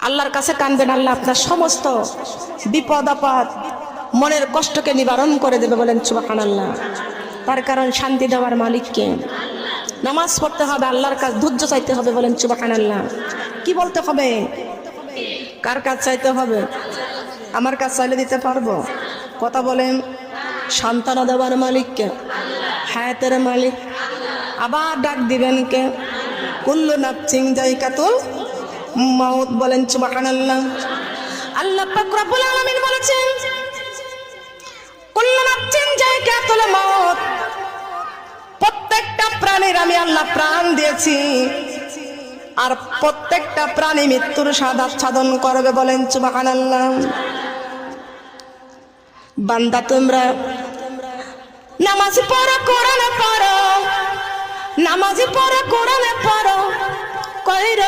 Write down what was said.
আল্লাহর কাছে কাঁদবেন, আল্লাহ আপনার সমস্ত বিপদ আপদ মনের কষ্টকে নিবারণ করে দেবে। বলেন সুবহানাল্লাহ। তার কারণ শান্তি দেওয়ার মালিককে। নামাজ পড়তে হবে, আল্লাহর কাছে ধৈর্য চাইতে হবে। বলেন সুবহানাল্লাহ। কি বলতে হবে? কার কাছে চাইতে হবে? আমার কাছে চাইলে দিতে পারবো? কথা বলেন। সন্তান দেওয়ার মালিককে, হায়াতের মালিক। আবার ডাক দিবেন কে? কুল্লু নাফসিন যায়কাতুল মাউত। বলেন সুবহানাল্লাহ। আল্লাহ পাক রব্বুল আলামিন বলেছেন কুল্লু নাফসিন যায়কাতুল মাউত। প্রত্যেকটা প্রাণীর আমি আল্লাহ প্রাণ দিয়েছি, আর প্রত্যেকটা প্রাণী মৃত্যুর স্বাদ আস্বাদন করবে। বলেন সুবহানাল্লাহ। বান্দা তোমরা নামাজ পড়ো, কোরআন পড়ো, নামাজ পড়ো, কোরআন পড়ো, কইরো